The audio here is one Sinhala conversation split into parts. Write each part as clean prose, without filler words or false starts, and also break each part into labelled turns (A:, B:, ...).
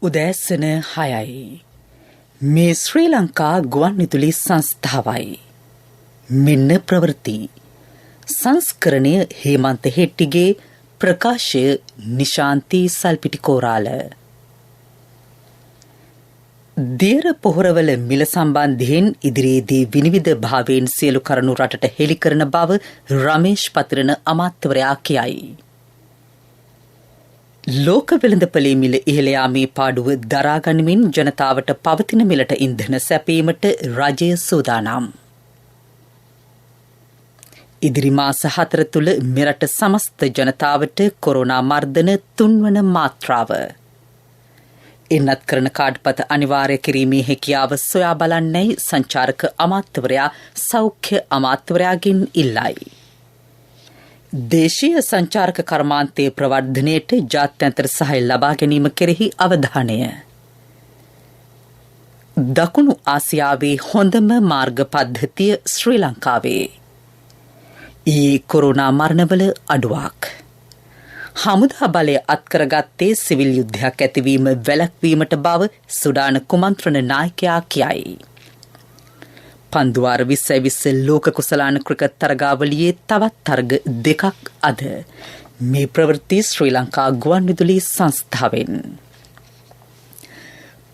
A: උදෑසන 6යි. මේ ශ්‍රී ලංකා ගුවන්විදුලි සංස්ථාවයි. මෙන්න ප්‍රවෘත්ති. සංස්කරණය හේමන්ත හෙට්ටිගේ, ප්‍රකාශය නිශාන්ති සල්පිටිකෝරාල. දියර පොහොරවල මිල සම්බන්ධයෙන් ඉදිරියේදී විනිවිද භාවයෙන් සියලු කරුණු රටට හෙළි කරන බව රමේෂ් පතිරණ අමාත්‍යවරයා කියයි. ලෝක වෙළඳපොලේ මිල ඉහළ යාමේ පාඩුව දරා ගනිමින් ජනතාවට පවතින මිලට ඉන්ධන සැපීමට රජය සූදානම්. ඉදිරි මාස 4 තුළ මෙරට සමස්ත ජනතාවට කොරෝනා මර්ධන 3 වන මාත්‍රාව. එන්නත් කරන කාඩ්පත අනිවාර්ය කිරීමේ හැකියාව සොයා බලන්නයි සංචාරක අමාත්‍යවරයා සෞඛ්‍ය අමාත්‍යවරයාගෙන් ඉල්ලයි. දේශීය සංචාරක කර්මාන්තයේ ප්‍රවර්ධනයට ජාත්‍යන්තර සහාය ලබා ගැනීම කෙරෙහි අවධානය. දකුණු ආසියාවේ හොඳම මාර්ග පද්ධතිය ශ්‍රී ලංකාවේ. ඊයේ කොරෝනා මරණවල අඩුවක්. හමුදා බලය අත්කරගත්තේ සිවිල් යුද්ධයක් ඇතිවීම වැළැක්වීමට බව සුඩාන කුමන්ත්‍රණ නායකයා කියයි. පන්දුවාර 2020 ලෝක කුසලාන ක්‍රිකට් තරගාවලියේ තවත් තරග දෙකක් අද. මේ ප්‍රවෘත්ති ශ්‍රී ලංකා ගුවන්විදුලි සංස්ථාවෙන්.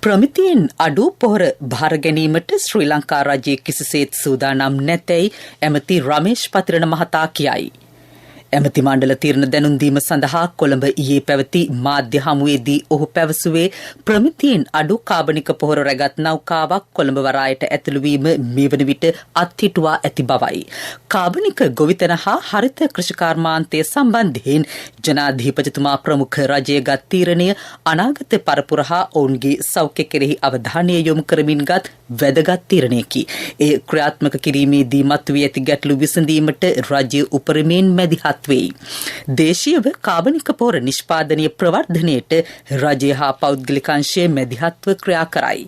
A: ප්‍රමිතියෙන් අඩු පොහොර භාර ගැනීමට ශ්‍රී ලංකා රජයේ කිසිසේත් සූදානම් නැතැයි ඇමති රමේෂ් පතිරණ මහතා කියයි. ඇමති මණ්ඩල තීරණ දැනුම් දීම සඳහා කොළඹ ඊයේ පැවති මාධ්‍ය හමුවේදී ඔහු පැවසුවේ ප්‍රමිතියෙන් අඩු කාබනික පොහොර රැගත් නෞකාවක් කොළඹ වරායට ඇතුළු වීම මේ වන විට අත්හිටුවා ඇති බවයි. කාබනික ගොවිතැන හා හරිත කෘෂිකාර්මාන්තය සම්බන්ධයෙන් ජනාධිපතිතුමා ප්‍රමුඛ රජයගත් තීරණය අනාගත පරපුර හා ඔවුන්ගේ සෞඛ්‍ය කෙරෙහි අවධානය යොමු කරමින් ගත් වැදගත් තීරණයකි. එය ක්‍රියාත්මක කිරීමේදී මතුවී ඇති ගැටලු විසඳීමට රජය උපරිමයෙන් මැදිහත් වෙයි. දේශීයව කාබනික පොහොර නිෂ්පාදනය ප්‍රවර්ධනයට රජය හා පෞද්ගලික අංශය මැදිහත්ව ක්‍රියා කරයි.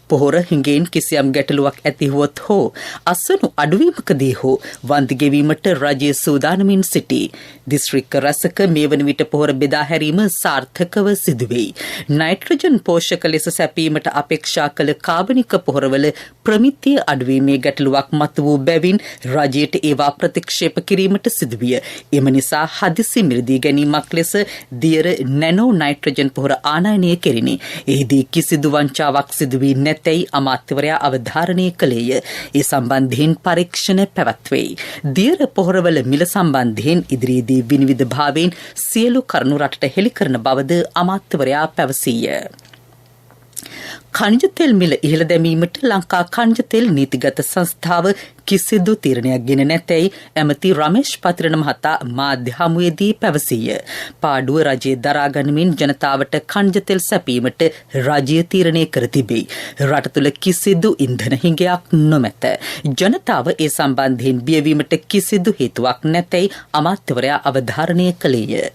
A: පොහොර හිඟෙන් කිසියම් ගැටලුවක් ඇතිවුවොත් හෝ අස්වනු අඩුවීමකදී හෝ වන්දි ගෙවීමට රජය සූදානමින් සිටී. දිස්ත්‍රික්ක රැසක මේ වන විට පොහොර බෙදා හැරීම සාර්ථකව සිදුවෙයි. නයිට්‍රජන් පෝෂක ලෙස සැපීමට අපේක්ෂා කළ කාබනික පොහොරවල ප්‍රමිතිය අඩුවීමේ ගැටලුවක් මතු වූ බැවින් රජයට ඒවා ප්‍රතික්ෂේප කිරීමට සිදුවිය. එම නිසා හදිසි මිලදී ගැනීමක් ලෙස දියර නැනෝ නයිට්‍රජන් පොහොර ආනයනය කෙරිණි. එහිදී කිසිදු වංචාවක් සිදුවී නැතැයි අමාත්‍යවරයා අවධාරණය කළේය. ඒ සම්බන්ධයෙන් පරීක්ෂණ පැවැත්වෙයි. දියර පොහොරවල මිල සම්බන්ධයෙන් ඉදිරියේදී විනිවිද භාවයෙන් සියලු කරුණු රටට හෙළි කරන බවද අමාත්‍යවරයා පැවසීය. ඛනිජ තෙල් මිල ඉහළ දැමීමට ලංකා ඛනිජ තෙල් නීතිගත සංස්ථාව කිසිදු තීරණයක් ගෙන නැතැයි ඇමති රමේෂ් පතිරණ මහතා මාධ්‍ය හමුවේදී පැවසීය. පාඩුව රජයේ දරා ගනිමින් ජනතාවට ඛනිජ තෙල් සැපීමට රජය තීරණය කර තිබේ. රට තුළ කිසිදු ඉන්ධන හිඟයක් නොමැත. ජනතාව ඒ සම්බන්ධයෙන් බියවීමට කිසිදු හේතුවක් නැතැයි අමාත්‍යවරයා අවධාරණය කළේය.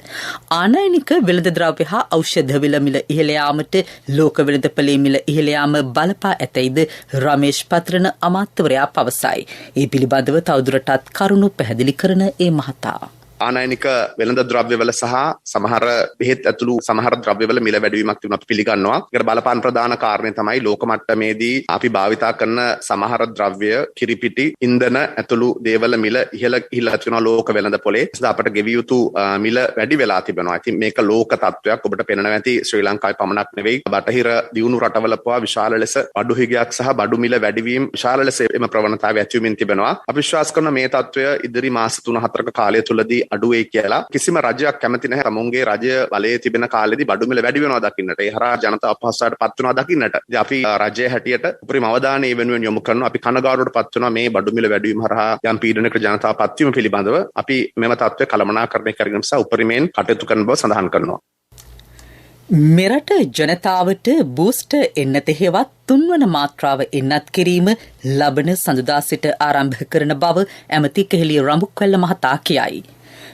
A: ආනයනික වෙළඳ ද්‍රව්‍ය හා ඖෂධ මිල ඉහළ යාමට ලෝක වෙළඳපොලේ මිල ඉහළ යාම බලපා ඇතැයිද රමේෂ් පතිරණ අමාත්‍යවරයා පවසයි. ඒ පිළිබඳව තවදුරටත් කරුණු පැහැදිලි කරන ඒ මහතා.
B: ආනයනික වෙළඳ ද්‍රව්‍යවල සහ සමහර බෙහෙත් ඇතුළු සමහර ද්‍රව්‍යවල මිල වැඩිවීමක් තිබුණා අපි පිළිගන්නවා. ඒකට බලපාන ප්‍රධාන කාරණේ තමයි ලෝක මට්ටමේදී අපි භාවිතා කරන සමහර ද්‍රව්‍ය, කිරිපිටි, ඉන්ධන ඇතුළු දේවල මිල ඉහළ තියෙනවා ලෝක වෙළඳ පොලේ. ඒත් අපට ගෙවිය යුතු මිල වැඩි වෙලා තිබෙනවා. ඉතින් මේක ලෝක තත්ත්වයක්. ඔබට පේනවා ඇති ශ්‍රී ලංකාවේ පමණක් නෙවෙයි බටහිර දියුණු රටවල පවා විශාල ලෙස බඩු හිගයක් සහ බඩු මිල වැඩිවීම විශාල ලෙස එම ප්‍රවණතාවය ඇති වෙමින් තිබෙනවා. අපි විශ්වාස කරන මේ තත්ත්වය ඉදිරි මාස 3-4ක කාලය තුළදී අඩුවේ කියලා. කිසිම රජයක් කැමති නැහැ තමුන්ගේ රජය බලයේ තිබෙන කාලෙදී බඩු මිල වැඩි වෙනවා දකින්නට. ඒ හරහා ජනතාව අපහසුතාවට පත් වෙනවා දකින්නට. ඉතින් අපි රජයේ හැටියට උපරිම අවධානය වෙනුවෙන් යොමු කරනවා. අපි කනගාටුවට පත් වෙනවා මේ බඩු මිල වැඩි වීම හරහා යම් පීඩනයකට ජනතාව පත් වීම පිළිබඳව. අපි මෙම තත්ත්වය කළමනාකරණය කරගෙන නිසා උපරිමයෙන් කටයුතු කරන බව සඳහන් කරනවා.
A: මෙරට ජනතාවට බූස්ටර් එන්නත හෙවත් 3 වන මාත්‍රාව එන්නත් කිරීම ලබන සඳුදා සිට ආරම්භ කරන බව ඇමති කෙහෙලිය රඹුක්වැල්ල මහතා කියයි.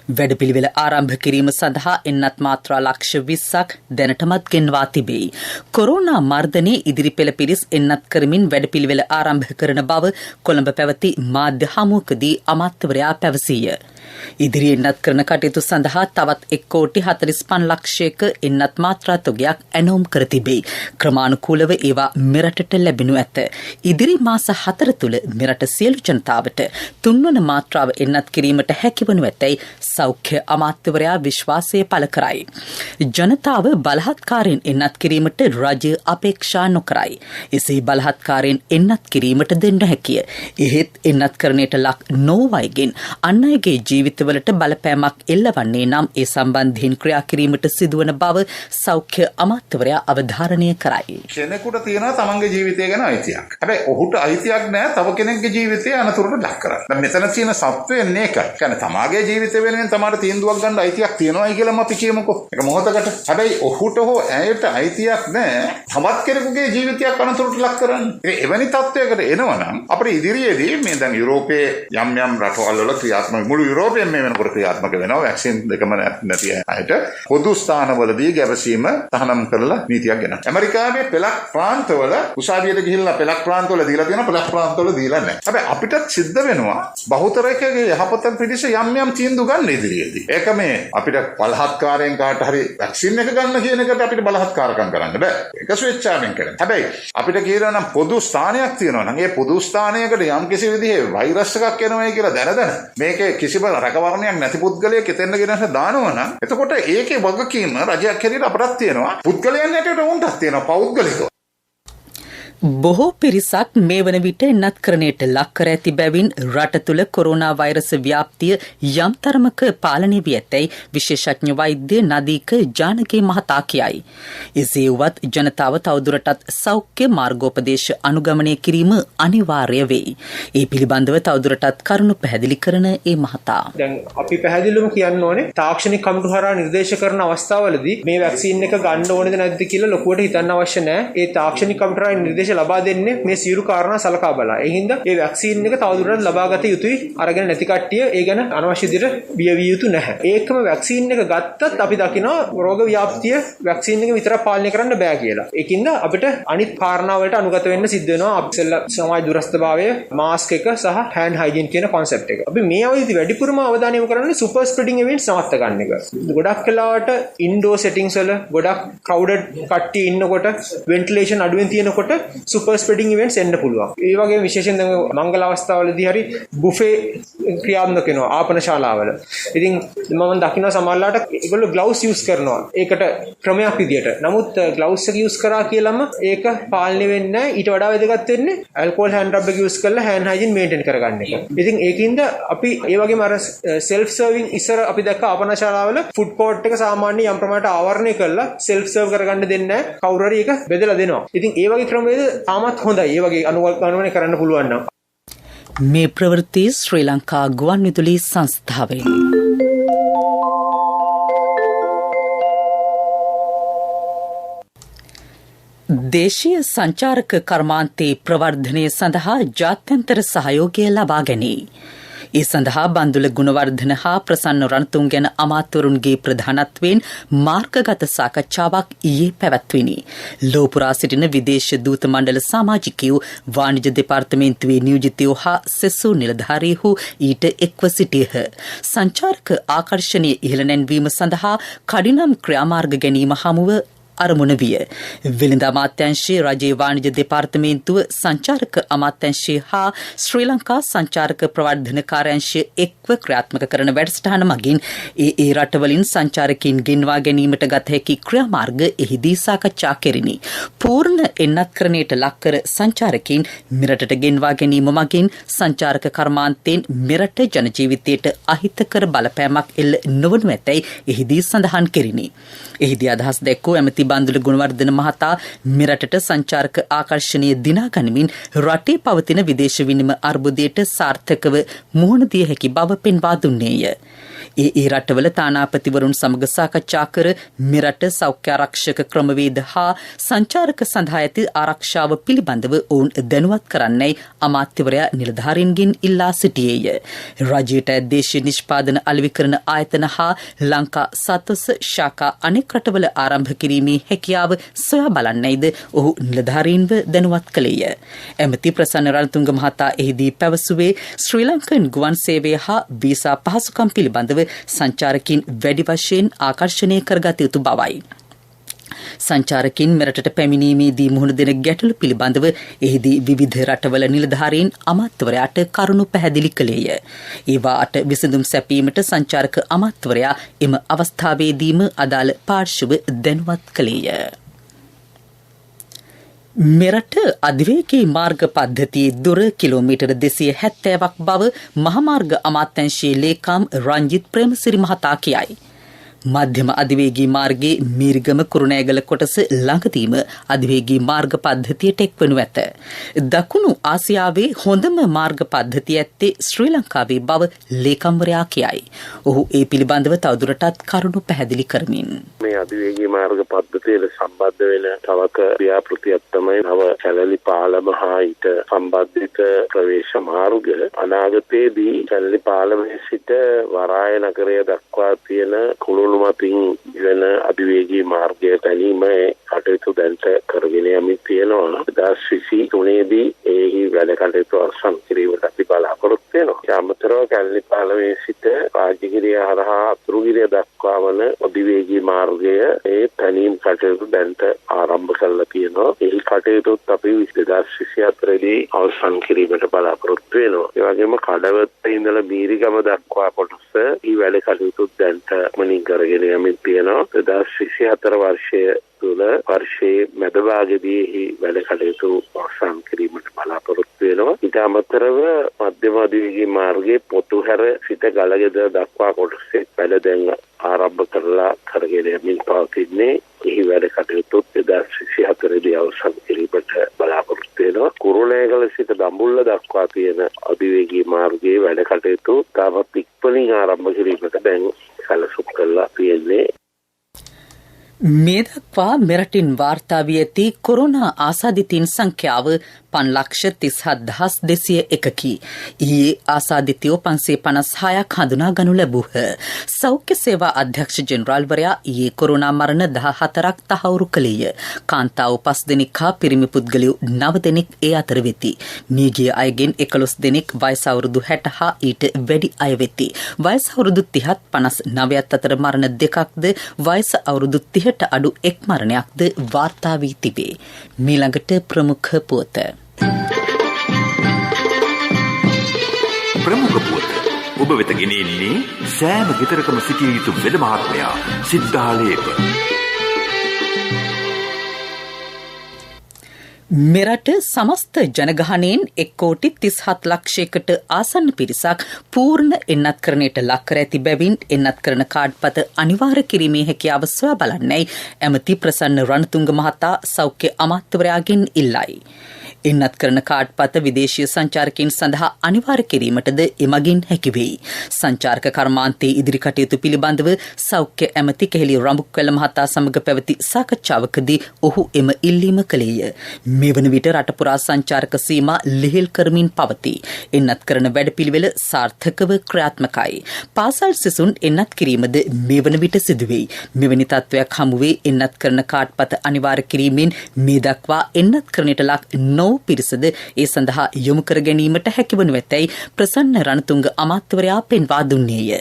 A: වැඩපිළිවෙල ආරම්භ කිරීම සඳහා එන්නත් මාත්‍රා ලක්ෂ 20ක් දැනටමත් ගෙන්වා තිබේ. කොරෝනා මර්ධනයේ ඉදිරි පෙළ පිරිස් එන්නත් කරමින් වැඩපිළිවෙල ආරම්භ කරන බව කොළඹ පැවති මාධ්‍ය හමුවකදී අමාත්‍යවරයා පැවසීය. ඉදිරි එන්නත් කරන කටයුතු සඳහා තවත් 1,45 ලක්ෂයක එන්නත් මාත්‍රා තොගයක් ඇනෝම් කර තිබේ. ක්‍රමානුකූලව ඒවා මෙරටට ලැබෙනු ඇත. ඉදිරි මාස 4 තුළ මෙරට සියලු ජනතාවට 3 වන මාත්‍රාව එන්නත් කිරීමට හැකිවනු ඇතැයි සෞඛ්‍ය අමාත්‍යවරයා විශ්වාසය පළ කරයි. ජනතාව බලහත්කාරයෙන් එන්නත් කිරීමට රජය අපේක්ෂා නොකරයි. එසේ බලහත්කාරයෙන් එන්නත් කිරීමට දෙන්න හැකිය. එහෙත් එන්නත් කරණයට ලක් නොවයිගෙන් අන් අයගේ ජීවිතවලට බලපෑමක් එල්ලවන්නේ නම් ඒ සම්බන්ධයෙන් ක්‍රියා කිරීමට සිදුවන බව සෞඛ්‍ය අමාත්‍යවරයා අවධාරණය කරයි.
C: කෙනෙකුට තියෙනවා තමන්ගේ ජීවිතය ගැන අයිතියක්. හැබැයි ඔහුට අයිතියක් නැහැ තව කෙනෙක්ගේ ජීවිතය අනතුරට ලක් කරන්න. දැන් මෙතන තියෙන සත්‍යය මේකයි. කියන්නේ තමාගේ ජීවිතය වෙනුවෙන් තමාට තීන්දුවක් ගන්න අයිතියක් තියෙනවායි කියලාම අපි කියමුකෝ. ඒක මොහොතකට. හැබැයි ඔහුට හෝ ඇයට අයිතියක් නැහැ තවත් කෙනෙකුගේ ජීවිතයක් අනතුරට ලක් කරන්න. එවැනි තත්ත්වයකට එනවනම් අපිට ඉදිරියේදී මේ දැන් යුරෝපයේ යම් යම් රටවල් වල ක්‍රියාත්මක මුළු යුරෝපයෙන් මේ වෙනකොට ක්‍රියාත්මක වෙනවා වැක්සින් දෙකම නැති අයට පොදු ස්ථානවලදී ගැවසීම තහනම් කරලා නීතියක් ගෙනවා. ඇමරිකාවේ පෙළක් ප්‍රාන්තවල උසාවියට ගිහිල්ලා පෙළක් ප්‍රාන්තවල දීලා තියෙනවා පෙළක් ප්‍රාන්තවල දීලා නැහැ. හැබැයි අපිටත් සිද්ධ වෙනවා බහුතරකගේ යහපත පිණිස යම් යම් තීන්දුව ගන්න ඉදිරියේදී. ඒක මේ අපිට බලහත්කාරයෙන් කාට හරි වැක්සින් එක ගන්න කියන එකට අපිට බලහත්කාරකම් කරන්න බෑ. ඒක ස්වේච්ඡාවෙන් කරන්න. හැබැයි අපිට කියනවා නම් පොදු ස්ථානයක් තියෙනවා නම් ඒ පොදු ස්ථානයකට යම් කිසි විදිහේ වෛරස් එකක් එනවයි කියලා දැන මේකේ කිසිම රැකවරණයක් නැති පුද්ගලයෙක් එතෙන්ද ගෙනහස දානවා නම් එතකොට ඒකේ වගකීම රජයක් හැටියට අපටත් තියෙනවා. පුද්ගලයන් හැටියට උන්ටත් තියෙනවා පෞද්ගලිකව.
A: බොහෝ පිරිසක් මේ වන විට එන්නත්කරණයට ලක් කර ඇති බැවින් රට තුළ කොරෝනා වෛරස ව්‍යාප්තිය යම් තරමක පාලනය වී ඇතැයි විශේෂඥ වෛද්‍ය නදීක ජානගේ මහතා කියයි. එසේ වුවත් ජනතාව තවදුරටත් සෞඛ්‍ය මාර්ගෝපදේශ අනුගමනය කිරීම අනිවාර්ය වෙයි. ඒ පිළිබඳව තවදුරටත් කරුණු පැහැදිලි කරන ඒ මහතා.
D: දැන් අපි පැහැදිලිවම කියන්න ඕනේ තාක්ෂණික කමිටු හරහා නිර්දේශ කරන අවස්ථාවවලදී මේ වැක්සින් එක ගන්න ඕනේද නැද්ද කියලා ලොකුවට හිතන්න අවශ්‍ය නැහැ. ඒ තාක්ෂණික කමිටු හරහා නිර්දේශ ලබා දෙන්නේ මේ සියලු කාරණා සලකා බලලා. ඒ හින්දා මේ වැක්සින් එක තවදුරටත් ලබා ගත යුතුයි. අරගෙන නැති කට්ටිය ඒ ගැන අනවශ්‍ය විදිහට බිය විය යුතු නැහැ. ඒකම වැක්සින් එක ගත්තත් අපි දකිනවා රෝග ව්‍යාප්තිය වැක්සින් එක විතර පාලනය කරන්න බෑ කියලා. ඒකින්ද අපිට අනිත් කාරණා වලට අනුගත වෙන්න සිද්ධ වෙනවා. අපි සමාජ දුරස්ථභාවය, මාස්ක් එක සහ හෑන්ඩ් හයිජීන් කියන concept එක. අපි මේ අවධියේදී වැඩිපුරම අවධානය යොමු කරන්නේ සුපර් ස්ප්‍රෙඩින් ඉවෙන්ට්ස් නවත්ත ගන්න එක. ගොඩක් වෙලාවට ඉන්ඩෝර් සෙටින්ග්ස් වල ගොඩක් ක්‍රවුඩඩ් කට්ටිය ඉන්නකොට වෙන්ටිලේෂන් අඩුවෙන් තියෙනකොට සුපර් ස්ප්‍රෙඩින් ඉවෙන්ට්ස් එන්න පුළුවන්. ඒ වගේම විශේෂයෙන් දැන් මංගල අවස්ථාවලදී හරි බුෆේ ක්‍රියාත්මක වෙනවා ආපන ශාලාවල. ඉතින් මම දකිනවා සමහරලාට ඒගොල්ලෝ ග්ලව්ස් යූස් කරනවා. ඒකට ක්‍රමයක් විදියට. නමුත් ග්ලව්ස් එක යූස් කරා කියලාම ඒක පාලනය වෙන්නේ නැහැ. ඊට වඩා වැදගත් වෙන්නේ ඇල්කොහොල් හෑන්ඩ් රබ් එක යූස් කරලා හෑන්ඩ් හයිජීන් මේන්ටේන් කරගන්න එක. ඉතින් ඒකින්ද අපි ඒ වගේම අර සෙල්ෆ් සර්විං ඉස්සර අපි දැක්ක ආපන ශාලාවල ෆුඩ් කෝර්ට් එක සාමාන්‍ය යම් ප්‍රමාණයට ආවරණය කරලා සෙල්ෆ් සර්ව් කරගන්න දෙන්නේ නැහැ. කවුරු හරි ඒක බෙදලා දෙනවා. ඉතින් ඒ වගේ ක්‍රමවේද තාමත් හොඳයි. ඒ වගේ අනුගමනය කරන්න පුළුවන් නම්.
A: මේ ප්‍රවෘත්ති ශ්‍රී ලංකා ගුවන්විදුලි සංස්ථාවෙන්. දේශීය සංචාරක කර්මාන්තයේ ප්‍රවර්ධනය සඳහා ජාත්‍යන්තර සහයෝගය ලබා ගැනීම. ඒ සඳහා බන්දුල ගුණවර්ධන හා ප්‍රසන්න රණතුංග ගැන අමාත්‍යවරුන්ගේ ප්‍රධානත්වයෙන් මාර්ගගත සාකච්ඡාවක් ඊයේ පැවැත්විනි. ලෝපුරා සිටින විදේශ දූත මණ්ඩල සමාජිකයෝ වාණිජ්‍ය දෙපාර්තමේන්තුවේ නියෝජිතයෝ හා සෙසු නිලධාරීහු ඊට එක්ව සිටියහ. සංචාරක ආකර්ෂණය ඉහළ නැන්වීම සඳහා කඩිනම් ක්‍රියාමාර්ග ගැනීම හමුව අරමුණ විය. වෙළඳ අමාත්‍යංශයේ රජයේ වාණිජ්‍ය දෙපාර්තමේන්තුව සංචාරක අමාත්‍යංශය හා ශ්‍රී ලංකා සංචාරක ප්‍රවර්ධන කාර්යාංශය එක්ව ක්‍රියාත්මක කරන වැඩසටහන මගින් ඒ රටවලින් සංචාරකයින් ගෙන්වා ගැනීමට ගත හැකි ක්‍රියාමාර්ග එහිදී සාකච්ඡා කෙරිණි. පූර්ණ එන්නත්කරණයට ලක්කර සංචාරකයින් මෙරටට ගෙන්වා ගැනීම මගින් සංචාරක කර්මාන්තයෙන් මෙරට ජනජීවිතයට අහිතකර බලපෑමක් එල්ල නොවනු ඇතැයි එහිදී සඳහන් කෙරිණි. එහිදී අදහස් දැක්වූ ඇමති බන්දුල ගුණවර්ධන මහතා මෙරටට සංචාරක ආකර්ෂණය දිනා ගනිමින් රටේ පවතින විදේශ විනිමය අර්බුදයට සාර්ථකව මුහුණ දිය හැකි බව පෙන්වා දුන්නේය. ඒ රටවල තානාපතිවරුන් සමග සාකච්ඡා කර මෙරට සෞඛ්‍ය ආරක්ෂක ක්‍රමවේද හා සංචාරක සඳහා ඇති ආරක්ෂාව පිළිබඳව ඔවුන් දැනුවත් කරන්නයි අමාත්‍යවරයා නිලධාරීන්ගෙන් ඉල්ලා සිටියේය. රජයට දේශීය නිෂ්පාදන අලෙවි කරන ආයතන හා ලංකා සත්වස් ශාඛා අනෙක් රටවල ආරම්භ කිරීමේ හැකියාව සොයා බලන්නයිද ඔහු නිලධාරීන්ව දැනුවත් කළේය. ඇමති ප්‍රසන්න රණතුංග මහතා එහිදී පැවසුවේ ශ්‍රී ලංකන් ගුවන් සේවය හා වීසා පහසුකම් පිළිබඳව සංචාරකින් වැඩි වශයෙන් ආකර්ෂණය කරගත යුතු බවයි. සංචාරකින් මෙරටට පැමිණීමේදී මුහුණ දෙන ගැටලු පිළිබඳව එහිදී විවිධ රටවල නිලධාරීන් අමාත්‍යවරයාට කරුණු පැහැදිලි කළේය. ඒවාට විසඳුම් සැපීමට සංචාරක අමාත්‍යවරයා එම අවස්ථාවේදීම අදාළ පාර්ශව දැනුවත් කළේය. මෙරට අධිවේගී මාර්ග පද්ධතියේ දුර කිලෝමීටර 270ක් බව මහමාර්ග අමාත්‍යාංශයේ ලේකම් රංජිත් ප්‍රේමසිරි මහතා කියයි. මධ්‍යම අධිවේගී මාර්ගයේ මීරිගම කුරුණෑගල කොටස ළඟදීම අධිවේගී මාර්ග පද්ධතියට එක්වනු ඇත. දකුණු ආසියාවේ හොඳම මාර්ග පද්ධතිය ඇත්තේ ශ්‍රී ලංකාවේ බව ලේකම්වරයා කියයි. ඔහු ඒ පිළිබඳව තවදුරටත් කරුණු පැහැදිලි කරමින්
E: මේ අධිවේගී මාර්ග පද්ධතියට සම්බන්ධ වෙන තවක ව්‍යාපෘතියක් තමයි නව කැලලි පාලම හා ඊට සම්බන්ධිත ප්‍රවේශ මාර්ග. අනාගතයේදී කැලලි පාලමේ සිට වරාය නගරය දක්වා තියෙන කුළුණු මතින් වෙන අධිවේගී මාර්ගය ගැනීමේ කටයුතු දැන්ට කරගෙන යමින් තියෙනවා. 2023 දී ඒ වැඩ කටයුතු අවසන් කිරීමට අපි බලාපොරොත්තු වෙනවා. ඒ අමතරව කැලණි පාලමේ සිට රාජගිරිය හරහා අතුරුගිරිය දක්වා වන අධිවේගී මාර්ගය ඒ තැනීම් කටයුතු දැන්ට ආරම්භ කරලා තියෙනවා. ඒ කටයුතුත් අපි 2024 දී අවසන් කිරීමට බලාපොරොත්තු වෙනවා. ඒ වගේම කඩවත්ත ඉඳලා බීරිගම දක්වා කොටස මේ වැඩ කටයුතු දැන්ට මනින් කරගෙන යමින් තියෙනවා. 2024 වර්ෂය තුළ වර්ෂයේ මැද භාගයේදී වැඩ කටයුතු අවසන් කිරීමට බලාපොරොත්තු වෙනවා. ඊට අමතරව මධ්‍යම අධිවේගී මාර්ගයේ පොතුහැර සිට ගලගෙදර දක්වා කොටසේ වැඩ දැන් ආරම්භ කරලා කරගෙන යමින් පවතින්නේ. එහි වැඩ කටයුතු 2024 දී අවසන් කිරීමට බලාපොරොත්තු වෙනවා. කුරුණෑගල සිට දඹුල්ල දක්වා තියෙන අධිවේගී මාර්ගයේ වැඩ කටයුතු තාමත් ඉක්මනින් ආරම්භ කිරීමට දැන් සැලසුම් කරලා තියෙන්නේ.
A: මේ දක්වා මෙරටින් වාර්තා වී ඇති කොරෝනා ආසාදිතයින් සංඛ්‍යාව 5,37,201කි. ඊයේ ආසාදිතයෝ 556ක් හඳුනා ගනු ලැබුහ. සෞඛ්‍ය සේවා අධ්‍යක්ෂ ජෙනරාල්වරයා ඊයේ කොරෝනා මරණ 14ක් තහවුරු කළේය. කාන්තාව 5 දෙනෙක් හා පිරිමි පුද්ගලයෝ 9 දෙනෙක් ඒ අතර වෙති. මියගිය අයගෙන් 11 දෙනෙක් වයස අවුරුදු 60 හා ඊට වැඩි අය වෙති. වයස අවුරුදු 30ත් 59ත් අතර මරණ දෙකක්ද වයස අවුරුදු 30ට අඩු එක් මරණයක්ද වාර්තා වී තිබේ. මීළඟට ප්‍රමුඛ පුවත.
F: ප්‍රමුඛ පුවත ඔබ වෙත ගෙනෙන්නේ සෑම ගෙදරකම සිටිය යුතු වෙද මහත්මයා සිද්ධාලේප.
A: මෙරට සමස්ත ජනගහනයෙන් 1,37,00,000කට ආසන්න පිරිසක් පූර්ණ එන්නත්කරණයට ලක් කර ඇති බැවින් එන්නත්කරණ කාඩ්පත අනිවාර්ය කිරීමේ හැකියාව සොයා බලන්නයි ඇමති ප්‍රසන්න රණතුංග මහතා සෞඛ්‍ය අමාත්‍යවරයාගෙන් ඉල්ලයි. එන්නත් කරන කාඩ්පත විදේශීය සංචාරකයන් සඳහා අනිවාර්ය කිරීමටද එමගින් හැකි වෙයි. සංචාරක කර්මාන්තයේ ඉදිරි කටයුතු පිළිබඳව සෞඛ්‍ය ඇමති කෙහෙලි රඹුක්වැල්ල මහතා සමග පැවති සාකච්ඡාවකදී ඔහු එම ඉල්ලීම කළේය. මේ වන විට රට පුරා සංචාරක සීමා ලිහිල් කරමින් පවතී. එන්නත් කරන වැඩපිළිවෙල සාර්ථකව ක්‍රියාත්මකයි. පාසල් සිසුන් එන්නත් කිරීමද මේ වන විට සිදුවෙයි. මෙවැනි තත්ත්වයක් හමුවේ එන්නත් කරන කාඩ්පත අනිවාර්ය කිරීමෙන් මේ දක්වා එන්නත් කරනට ලක් නො පිරිසද ඒ සඳහා යොමු කර ගැනීමට හැකිවනු ඇතැයි ප්‍රසන්න රණතුංග අමාත්‍යවරයා පෙන්වා දුන්නේය.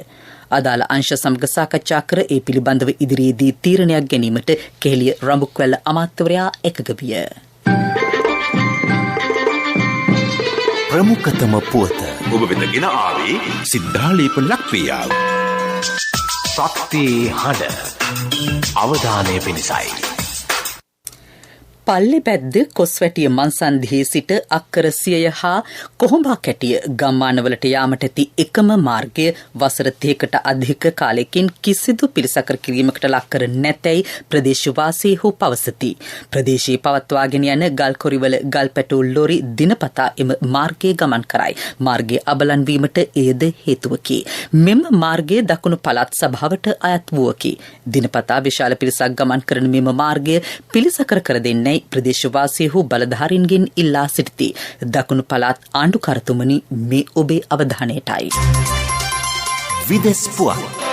A: අදාළ අංශ සමග සාකච්ඡා කර ඒ පිළිබඳව ඉදිරියේදී තීරණයක් ගැනීමට කෙහෙලිය රඹුක්වැල්ල අමාත්‍යවරයා එකඟ විය.
F: ප්‍රමුඛතම පුවත ඔබ වෙත ගෙන ආවේ සිද්ධාලේප ලක්වියාව. ශක්ති හඬ අවධානය පිණිසයි.
A: පල්ලෙ බැද්ද කොස්වැටිය මන්සන්දිහේ සිට අක්කර 100 හා කොහොඹා කැටිය ගම්මානවලට යාමට ඇති එකම මාර්ගය වසර 30කට අධික කාලයකින් කිසිදු පිළිසකර කිරීමකට ලක් කර නැතැයි ප්‍රදේශවාසීහු පවසති. ප්‍රදේශයේ පවත්වාගෙන යන ගල්කොරිවල ගල්පැටවුල් ලොරි දිනපතා එම මාර්ගයේ ගමන් කරයි. මාර්ගයේ අබලන් වීමට එයද හේතුවකි. මෙම මාර්ගයේ දකුණු පළාත් සභාවට අයත් වූවකි. දිනපතා විශාල පිරිසක් ගමන් කරන මෙම මාර්ගය පිළිසකර කර දෙන්නේ ප්‍රදේශවාසීහු බලධාරීන්ගෙන් ඉල්ලා සිටිති. දකුණු පළාත් ආණ්ඩුකාරතුමනි මේ ඔබේ අවධානයටයි.
G: විදෙස් පුවත්.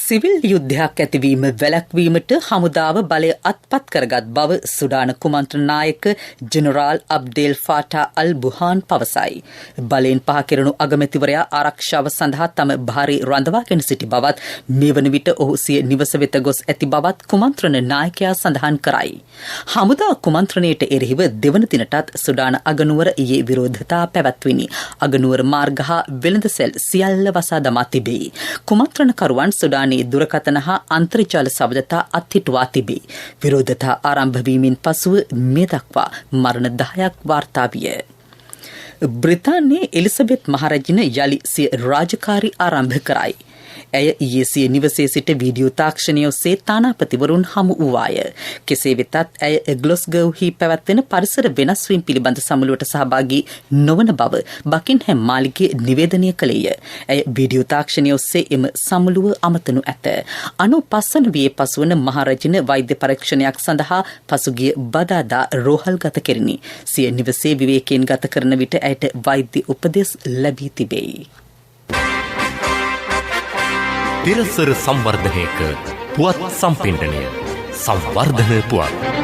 A: සිවිල් යුද්ධයක් ඇතිවීම වැළැක්වීමට හමුදාව බලය අත්පත් කරගත් බව සුඩාන කුමන්ත්‍රණ නායක ජෙනරාල් අබ්දෙල් ෆාටා අල් බුහාන් පවසයි. බලයෙන් පහ කෙරෙනු අගමැතිවරයා ආරක්ෂාව සඳහා තම භාරය රඳවාගෙන සිටි බවත් මේ වන විට ඔහු සිය නිවස වෙත ගොස් ඇති බවත් කුමන්ත්‍රණ නායකයා සඳහන් කරයි. හමුදා කුමන්ත්‍රණයට එරෙහිව දෙවන දිනටත් සුඩාන අගනුවර ඊයේ විරෝධතා පැවැත්විනි. අගනුවර මාර්ග හා වෙළඳසැල් සියල්ල වසා දමා තිබේ. කුමන්ත්‍රණකරුවන් සුඩානයේ දුරකථන හා අන්තර්ජාල සබඳතා අත්හිටුවා තිබේ. විරෝධතා ආරම්භ වීමෙන් පසුව මේ දක්වා මරණ 10ක් වාර්තා විය. බ්‍රිතාන්‍යයේ එලිසබෙත් මහරජින යලි සිය රාජකාරී ආරම්භ කරයි. ඇය ඊයේ සිය නිවසේ සිට වීඩියෝ තාක්ෂණය ඔස්සේ තානාපතිවරුන් හමු වූවාය. කෙසේ වෙතත් ඇය ග්ලොස්ගෝව්හි පැවැත්වෙන පරිසර වෙනස් වීම පිළිබඳ සමුළුවට සහභාගී නොවන බව බකින්හැම් මාලිගය නිවේදනය කළේය. ඇය වීඩියෝ තාක්ෂණය ඔස්සේ එම සමුළුව අමතනු ඇත. 95 වන වියේ පසුවන මහරජින වෛද්‍ය පරීක්ෂණයක් සඳහා පසුගිය බදාදා රෝහල්ගත කෙරිණි. සිය නිවසේ විවේකයෙන් ගත කරන විට ඇයට වෛද්‍ය උපදෙස් ලැබී තිබේ.
G: තිරසර සංවර්ධනයක පුවත් සම්පින්ඩනය සංවර්ධන පුවත්.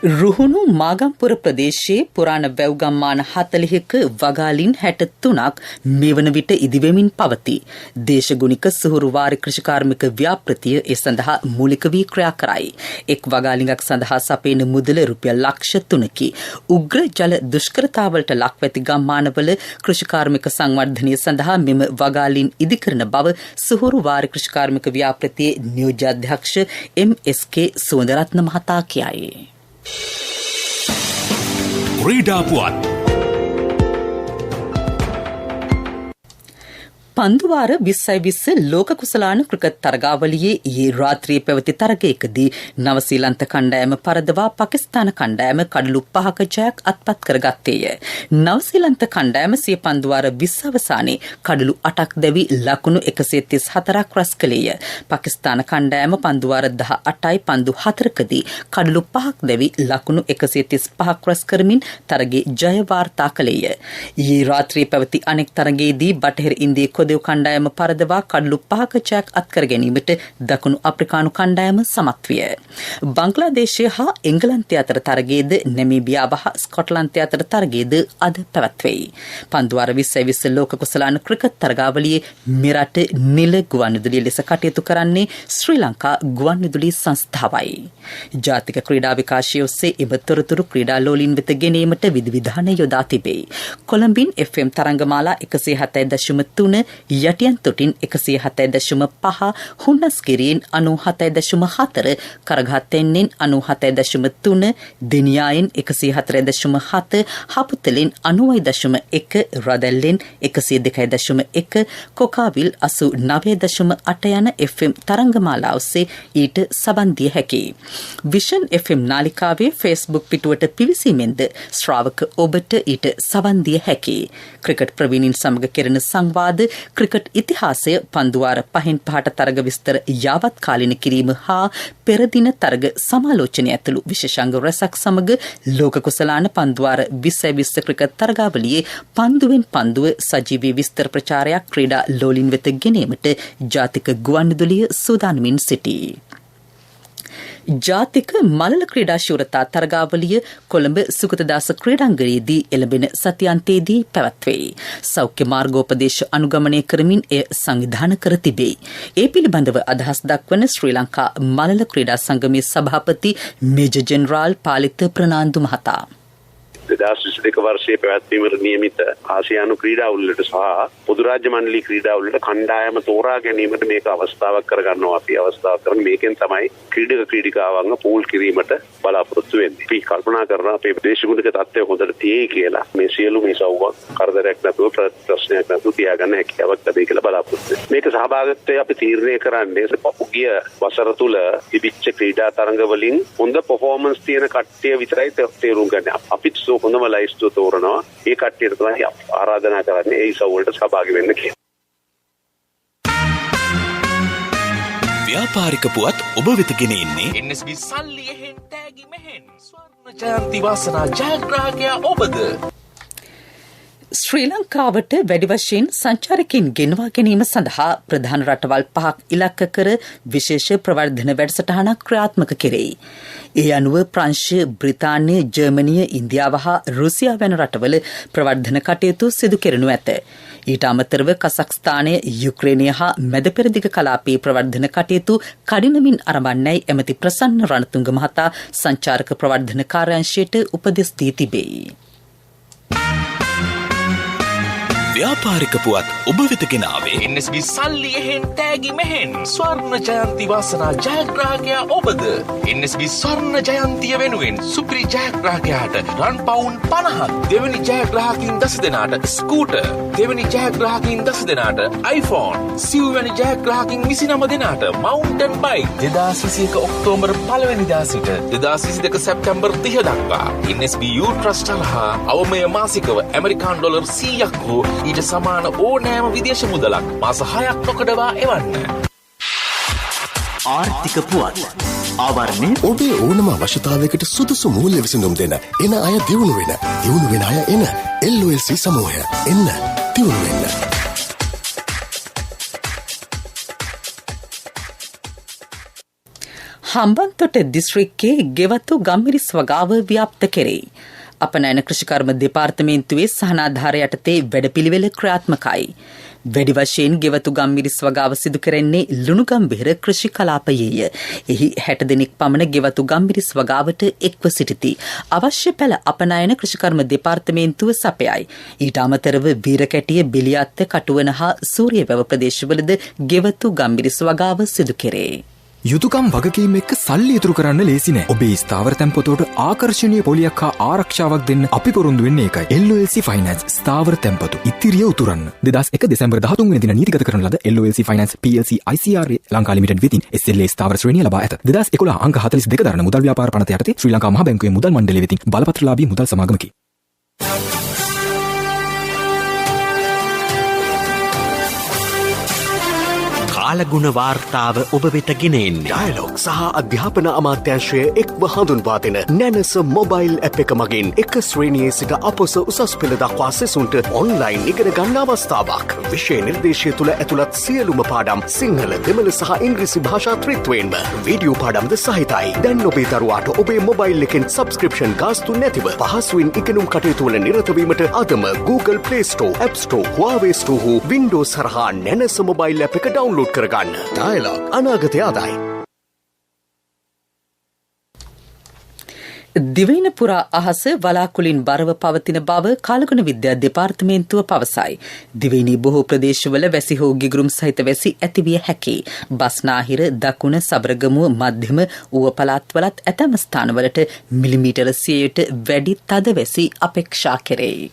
A: රුහුණු මාගම්පුර ප්‍රදේශයේ පුරාණ වැව් ගම්මාන 40ක වගාලින් 63ක් මේ වන විට ඉදිවෙමින් පවතී. දේශගුණික සුහුරු වාරි කෘෂිකාර්මික ව්‍යාපෘතිය ඒ සඳහා මූලික වී ක්‍රියා කරයි. එක් වගාලිඟක් සඳහා සපයන මුදල රුපියල් ලක්ෂ 3කි. උග්‍ර ජල දුෂ්කරතාවලට ලක්ව ඇති ගම්මානවල කෘෂිකාර්මික සංවර්ධනය සඳහා මෙම වගාලින් ඉදිකරන බව සුහුරු වාරි කෘෂිකාර්මික ව්‍යාපෘතියේ නියෝජ්‍ය අධ්‍යක්ෂ MSK සුවඳරත්න මහතා කියයි.
G: ක්‍රීඩා පුවත්.
A: පන්දුවාර 2020 ලෝක කුසලාන ක්‍රිකට් තරගාවලියේ ඊයේ රාත්‍රියේ පැවති තරගයකදී නවසීලන්ත කණ්ඩායම පරදවා පාකිස්තාන කණ්ඩායම කඩලු 5ක ජයක් අත්පත් කරගත්තේය. නවසීලන්ත කණ්ඩායම සිය පන්දුවාර 20 අවසානයේ කඩලු 8ක් දැවි ලකුණු 134ක් රැස් කළේය. පාකිස්තාන කණ්ඩායම පන්දුවාර 18යි පන්දු 4කදී කඩලු 5ක් දැවි ලකුණු 135ක් රැස් කරමින් තරගයේ ජය වාර්තා කළේය. ඊයේ රාත්‍රියේ පැවති අනෙක් තරගයේදී බටහිර ඉන්දිය කොදෙව් කණ්ඩායම පරදවා කඩලු 5ක ජයක් අත්කර ගැනීමට දකුණු අප්‍රිකානු කණ්ඩායම සමත් විය. බංග්ලාදේශය හා එංගලන්තය අතර තරගයේද නැමීබියාව හා ස්කොට්ලන්තය අතර තරගයේද අද පැවැත්වෙයි. පන්දුවාර 2020 ලෝක කුසලාන ක්‍රිකට් තරගාවලියේ මෙරට නිල ගුවන්විදුලිය ලෙස කටයුතු කරන්නේ ශ්‍රී ලංකා ගුවන්විදුලි සංස්ථාවයි. ජාතික ක්‍රීඩා විකාශය ඔස්සේ එම තොරතුරු ක්‍රීඩා ලෝලීන් වෙත ගෙනීමට විධිවිධාන යොදා තිබේ. කොළඹින් FM තරංගමාලා 107.3 යටියන් තොටින් 107.5 හුන්නස්ගිරියෙන් 97.4 කරගහතෙන්නෙන් 97.3 දෙනියායෙන් 104.7 හපුතලෙන් 90.1 රදැල්ලෙන් 102.1 කොකාවිල් 89.8 යන FM තරංගමාලා ඔස්සේ ඊට සබන් දිය හැකියි. විෂන් FM නාලිකාවේ Facebook පිටුවට පිවිසීමෙන්ද ශ්‍රාවක ඔබට ඊට සබන් දිය හැකියි. ක්‍රිකට් ප්‍රවීණින් සමග කෙරෙන සංවාද ක්‍රිකට් ඉතිහාසය පන්දුවාර 5-5 තරග විස්තර යාවත් කාලින කිරීම හා පෙරදින තරග සමාලෝචනය ඇතුළු විශේෂාංග රැසක් සමග ලෝක කුසලාන පන්දුවාර 2020 ක්‍රිකට් තරගාවලියේ පන්දුවෙන් පන්දුව සජීවී විස්තර ප්‍රචාරයක් ක්‍රීඩා ලෝලින් වෙත ගෙනීමට ජාතික ගුවන්විදුලිය සූදානමින් සිටී. ජාතික මලල ක්‍රීඩා ශූරතා තරගාවලිය කොළඹ සුගතදාස ක්‍රීඩාංගණයේදී එළඹෙන සතියන්තයේදී පැවැත්වෙයි. සෞඛ්‍ය මාර්ගෝපදේශ අනුගමනය කරමින් එය සංවිධානය කර තිබේ. ඒ පිළිබඳව අදහස් දක්වන ශ්‍රී ලංකා මලල ක්‍රීඩා සංගමේ සභාපති මේජර් ජෙනරාල් පාලිත ප්‍රනාන්දු මහතා.
E: 2020 දෙක වර්ෂයේ පැවැත්වීමට නියමිත ආසියානු ක්‍රීඩා උළෙලට සහ පොදු රාජ්‍ය මණ්ඩලී ක්‍රීඩා උළෙලට කණ්ඩායම තෝරා ගැනීමට මේක අවස්ථාවක් කරගන්නවා. අපි අවස්ථාවක් කරගෙන මේකෙන් තමයි ක්‍රීඩක ක්‍රීඩිකාවන්ව පූල් කිරීමට බලාපොරොත්තු වෙන්නේ. අපි කල්පනා කරනවා අපේ දේශගුණික තත්ත්වය හොඳට තියෙයි කියලා. මේ සියලුම ඉසව්ව කරදරයක් නැතුව ප්‍රශ්නයක් නැතුව තියාගන්න හැකියාවක් ලැබෙයි කියලා බලාපොරොත්තු වෙනවා. මේක සහභාගීත්වය අපි තීරණය කරන්නේ පසුගිය වසර තුල තිබිච්ච ක්‍රීඩා තරඟ වලින් හොඳ පර්ෆෝමන්ස් තියෙන කට්ටිය විතරයි තේරුම් ගන්න. අපිත් හොඳම ලයිස්තුව තෝරනවා. ඒ කට්ටියට තමයි ආරාධනා කරන්නේ ඒ ඉසව් වලට සහභාගී වෙන්න කියලා.
G: ව්‍යාපාරික පුවත් ඔබ වෙත ගෙන එන්නේ
H: NSB සල්ලි එහෙන් තෑගි මෙහෙන් ස්වර්ණ ජයන්ති වාසනා ජයග්‍රාහකයා ඔබද.
A: ශ්‍රී ලංකාවට වැඩි වශයෙන් සංචාරකයන් ගෙන්වා ගැනීම සඳහා ප්‍රධාන රටවල් 5ක් ඉලක්ක කර විශේෂ ප්‍රවර්ධන වැඩසටහනක් ක්‍රියාත්මක කෙරෙයි. ඒ අනුව ප්‍රංශය, බ්‍රිතාන්‍ය, ජර්මනිය, ඉන්දියාව හා රුසියා වැනි රටවල ප්‍රවර්ධන කටයුතු සිදු කෙරෙනු ඇත. ඊට අමතරව කසක්ස්ථානය, යුක්‍රේනය හා මැද පෙරදිග කලාපයේ ප්‍රවර්ධන කටයුතු කඩිනමින් අරඹන්නයි ඇමති ප්‍රසන්න රණතුංග මහතා සංචාරක ප්‍රවර්ධන කාර්යාංශයට උපදෙස් දී තිබේ.
G: ව්‍යාපාරික පුවත් ඔබ වෙත ගෙනාවේ
H: NSB සල්ලි එහෙන් තෑගි මෙහෙන් ස්වර්ණ ජයන්ති වාසනා ජයග්‍රාහකයා ඔබද. NSB ස්වර්ණ ජයන්තිය වෙනුවෙන් සුපිරි ජයග්‍රාහකයාට රන් පවුන් 50ක්, දෙවැනි ජයග්‍රාහකින් 10 දෙනාට ස්කූටර්, දෙවැනි ජයග්‍රාහකින් 10 දෙනාට iPhone, සිව්වැනි ජයග්‍රාහකින් 29 දෙනාට මවුන්ටන් බයික් 2021 ඔක්තෝබර් 1 වෙනිදා සිට 2022 සැප්තැම්බර් 30 දක්වා NSB Youth Trust හරහා අවමය මාසිකව ඇමරිකානු ඩොලර් 100ක් හෝ ඊට සමාන ඕනෑම විදේශ මුදලක් මාස 6ක් නොකඩවා එවන්න.
G: ආර්ථික පුවත් ආවරණය
I: ඔබේ ඕනම අවශ්‍යතාවයකට සුදුසු මූල්‍ය විසඳුම් දෙන එන අය දියුණු වෙන අය එන LOLC සමූහය එන්න දියුණු වෙන්න.
A: හම්බන්තොට දිස්ත්‍රික්කයේ ගෙවතු ගම්මිරිස් වගාව ව්‍යාප්ත කෙරෙයි. අපනයන කෘෂිකර්ම දෙපාර්තමේන්තුවේ සහනාධාර යටතේ වැඩපිළිවෙල ක්‍රියාත්මකයි. වැඩි වශයෙන් ගෙවතු ගම්මිරිස් වගාව සිදු කරන්නේ ලුණුගම්බෙහෙර කෘෂි කලාපයේය. එහි 60 දෙනෙක් පමණ ගෙවතු ගම්මිරිස් වගාවට එක්ව සිටිති. අවශ්‍ය පැළ අපනයන කෘෂිකර්ම දෙපාර්තමේන්තුව සපයයි. ඊට අමතරව වීරකැටිය, බෙලියත්ත, කටුවන හා සූරියවැව ප්‍රදේශවලද ගෙවතු ගම්මිරිස් වගාව සිදු කෙරේ.
J: යුතුකම් වගකීම් එක්ක සල්ලි ඉතුරු කරන්න ලේසි නෑ. ඔබේ ස්ථාවර තැන්පතෝට ආකර්ශනීය පොලියක් හා ආරක්ෂාවක් දෙන්න අපි පොරොන්දු වෙන්නේ ඒකයි. LOLC Finance ස්ථාවර තැන්පතු ඉතිරිය උතුරන්න. 2001 දෙසැම්බර් 13 වෙනි දින නීතිගත කරන ලද LOLC Finance PLC ICRA Lanka limited වෙතින් SLA ස්ථාවර ශ්‍රේණිය ලබා ඇත. 2011 අංක 42 දරන මුදල් ව්‍යාපාර පනත යටතේ ශ්‍රී ලංකා මහා බැංකුවේ මුදල් මණ්ඩලය වෙතින් බලපත්‍රලාභී මුදල් සමාගමකි.
G: කාලගුණ වාර්තාව ඔබ වෙත ගෙන එන්නේ
I: ඩයලොග් සහ අධ්‍යාපන අමාත්‍යංශය එක්ව හඳුන්වා දෙන නැනස මොබයිල් ඇප් එක මගින් එක ශ්‍රේණියේ සිට අපොස උසස් පෙළ දක්වා සෙසුන්ට ඔන්ලයින් ඉගෙන ගන්න අවස්ථාවක්. විෂය නිර්දේශය තුළ ඇතුළත් සියලුම පාඩම් සිංහල, දෙමළ සහ ඉංග්‍රීසි භාෂා ත්‍රිත්වයෙන්ම වීඩියෝ පාඩම්ද සහිතයි. දැන් ඔබේ දරුවාට ඔබේ මොබයිල් එකෙන් සබ්ස්ක්‍රිප්ෂන් ගාස්තු නැතිව පහසුවෙන් ඉගෙනුම් කටයුතු වල නිරත වීමට අදම Google Play Store, App Store, Huawei Store හෝ Windows හරහා නැනස මොබයිල් ඇප් එක ඩවුන්ලෝඩ් කරගන්න. ඩයලොග් අනාගතය ආදායි.
A: දිවයින පුරා අහස වලාකුළින් බරව පවතින බව කාලගුණ විද්‍යා දෙපාර්තමේන්තුව පවසයි. දිවයිනේ බොහෝ ප්‍රදේශවල වැසි හෝ ගිගුරුම් සහිත වැසි ඇතිවිය හැකි. බස්නාහිර, දකුණ, සබරගමුව, මධ්‍යම ඌව පළාත්වලත් ඇතැම් ස්ථානවලට මිලිමීටර 100ට වැඩි තද වැසි අපේක්ෂා කෙරෙයි.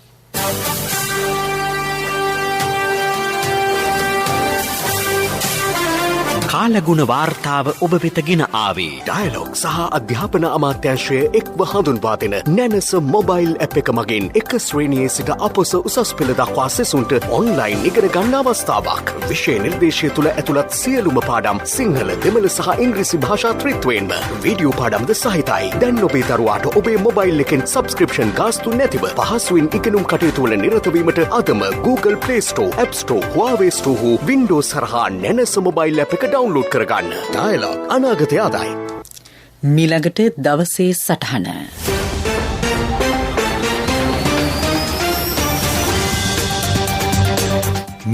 G: කාලගුණ වාර්තාව ඔබ වෙත ගෙන ආවේ
I: ඩයලොග් සහ අධ්‍යාපන අමාත්‍යංශය එක්ව හඳුන්වා දෙන නැනස මොබයිල් ඇප් එක මගින් එක ශ්‍රේණියේ සිට අපොස උසස් පෙළ දක්වා සෙසුන්ට ඔන්ලයින් ඉගෙන ගන්න අවස්ථාවක්. විෂය නිර්දේශය තුළ ඇතුළත් සියලුම පාඩම් සිංහල, දෙමළ සහ ඉංග්‍රීසි භාෂා ත්‍රිත්වයෙන්ම වීඩියෝ පාඩම්ද සහිතයි. දැන් ඔබේ දරුවාට ඔබේ මොබයිල් එකෙන් සබ්ස්ක්‍රිප්ෂන් ගාස්තු නැතිව පහසුවෙන් ඉගෙනුම් කටයුතු වල නිරත වීමට අදම Google Play Store, App Store, Huawei Store හෝ Windows හරහා නැනස මොබයිල් ඇප් එක ඩවුන්ලෝඩ් කරගන්න. ඩයලොග් අනාගතය ආදායි.
A: මීළඟට දවසේ සටහන.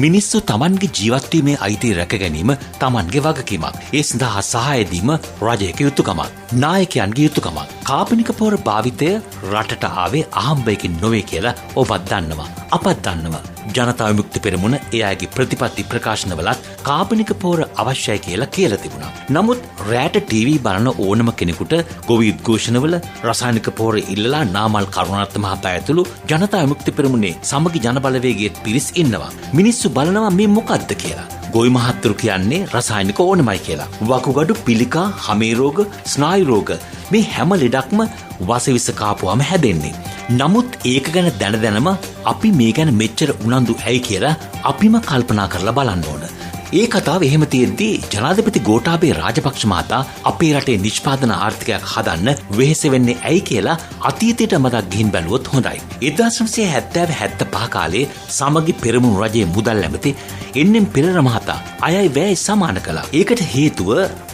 H: මිනිස්සු තමන්ගේ ජීවත්වීමේ අයිතිය රැක ගැනීම තමන්ගේ වගකීමක්. ඒ සඳහා සහාය දීම රජයක යුතුකමක්. නායකයන්ගේ යුතුකමක්. කාබනික පොහොර භාවිතය රටට ආවේ අහම්බයකින් නොවේ කියලා ඔබත් දන්නවා. අපත් දන්නවා. ජනතා විමුක්ති පෙරමුණ එයාගේ ප්‍රතිපත්ති ප්‍රකාශනවලත් කාබනික පොහොර අවශ්‍යයි කියලා තිබුණා. නමුත් රෑට ටීවී බලන ඕනම කෙනෙකුට ගොවි උද්ඝෝෂණවල රසායනික පොහොර ඉල්ලලා නාමල් කරුණාරත්න මහතා ඇතුළු ජනතා විමුක්ති පෙරමුණේ සමගි ජනබලවේගයේ පිරිස් ඉන්නවා. මිනිස්සු බලනවා මේ මොකද්ද කියලා. ගොවි මහත්තුරු කියන්නේ රසායනික ඕනමයි කියලා. වකුගඩු පිළිකා, හමේ රෝග, ස්නායු රෝග මේ හැම ලෙඩක්ම වසවිස කාපුවම හැදෙන්නේ. නමුත් ඒක ගැන දැනම අපි මේ ගැන මෙච්චර උනන්දු ඇයි කියලා අපිම කල්පනා කරලා බලන්න ඕන. ඒ කතාව එහෙම තියෙද්දී ජනාධිපති ගෝඨාභය රාජපක්ෂ මහතා අපේ රටේ නිෂ්පාදන ආර්ථිකයක් හදන්න වෙහෙස වෙන්නේ ඇයි කියලා අතීතයට මතක් ගිහින් බැලුවොත් හොඳයි. 1970-75 කාලේ සමගි පෙරමුණු රජයේ මුදල් ඇමති එන්.එම්. පෙරේරා මහතා අයයි වැය සමාන කළා. ඒකට හේතුව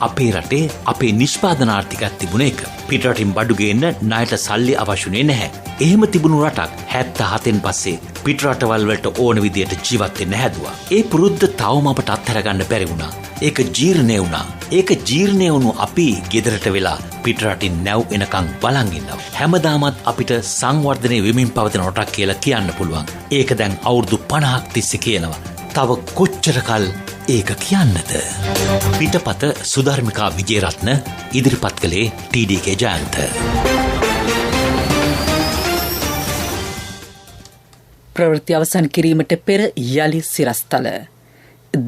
H: අපේ රටේ අපේ නිෂ්පාදන ආර්ථිකයක් තිබුණ එක. පිටරටින් බඩු ගේන්න ණයට සල්ලි අවශ්‍යුනේ නැහැ. එහෙම තිබුණු රටක් 77න් පස්සේ පිටරටවල් වලට ඕන විදියට ජීවත් වෙන්න හැදුවා. ඒ පුරුද්ද තවම අපට අත්හැර ගන්න බැරි වුණා. ඒක ජීර්ණය වුණා. ඒක ජීර්ණය වුණු අපි ගෙදරට වෙලා පිටරටින් නැව් එනකන් බලන් ඉන්නවා. හැමදාමත් අපිට සංවර්ධනය වෙමින් පවතින රටක් කියලා කියන්න පුළුවන්. ඒක දැන් අවුරුදු 50ක් තිස්සේ කියනවා. තව කොච්චර කල් ඒක කියන්නද? පිටපත සුධර්මිකා විජේරත්න ඉදිරිපත් කළේ ටීඩී.කේ ජයන්ත.
A: ප්‍රවෘත්ති අවසන් කිරීමට පෙර යලි සිරස්තල.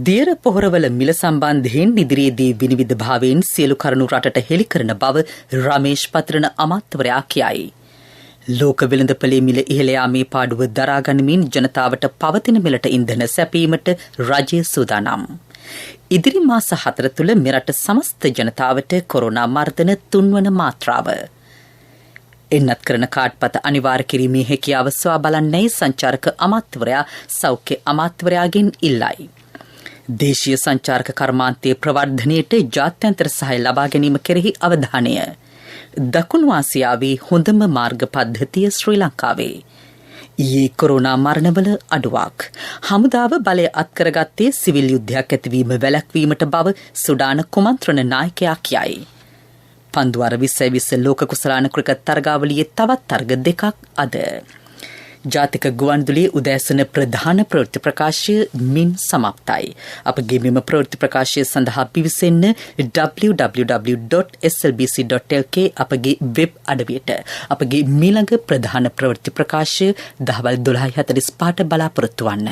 A: දියර පොහොරවල මිල සම්බන්ධයෙන් ඉදිරියේදී විනිවිද භාවයෙන් සියලු කරුණු රටට හෙළි කරන බව රමේෂ් පත්‍රන අමාත්‍යවරයා කියයි. ලෝක වෙළඳපොලේ මිල ඉහළ යාමේ පාඩුව දරා ගනිමින් ජනතාවට පවතින මිලට ඉන්ධන සැපීමට රජය සූදානම්. ඉදිරි මාස 4 තුළ මෙරට සමස්ත ජනතාවට කොරෝනා මර්ධන 3 වන මාත්‍රාව එන්නත් කරන කාඩ්පත අනිවාර්ය කිරීමේ හැකියාව සොයා බලන්නයි සංචාරක අමාත්‍යවරයා සෞඛ්‍ය අමාත්‍යවරයාගෙන් ඉල්ලයි. දේශීය සංචාරක කර්මාන්තයේ ප්‍රවර්ධනයට ජාත්‍යන්තර සහාය ලබා ගැනීම කෙරෙහි අවධානය. දකුණු ආසියාවේ හොඳම මාර්ග පද්ධතිය ශ්‍රී ලංකාවේ. ඊයේ කොරෝනා මරණවල අඩුවක්. හමුදාව බලය අත්කරගත්තේ සිවිල් යුද්ධයක් ඇතිවීම වැළැක්වීමට බව සුඩාන කුමන්ත්‍රණ නායකයා කියයි. පන්දුවර 2020 ලෝක කුසලාන ක්‍රිකට් තරගාවලියේ තවත් තරග දෙකක් අද. ජාතික ගුවන්විදුලියේ උදෑසන ප්‍රධාන ප්‍රවෘත්ති ප්‍රකාශය මින් සමාප්තයි. අපගේ මෙම ප්‍රවෘත්ති ප්‍රකාශය සඳහා පිවිසෙන්න www.slbc.lk අපගේ වෙබ් අඩවියට. අපගේ මීළඟ ප්‍රධාන ප්‍රවෘත්ති ප්‍රකාශය දහවල් 12:45ට බලාපොරොත්තු වන්න.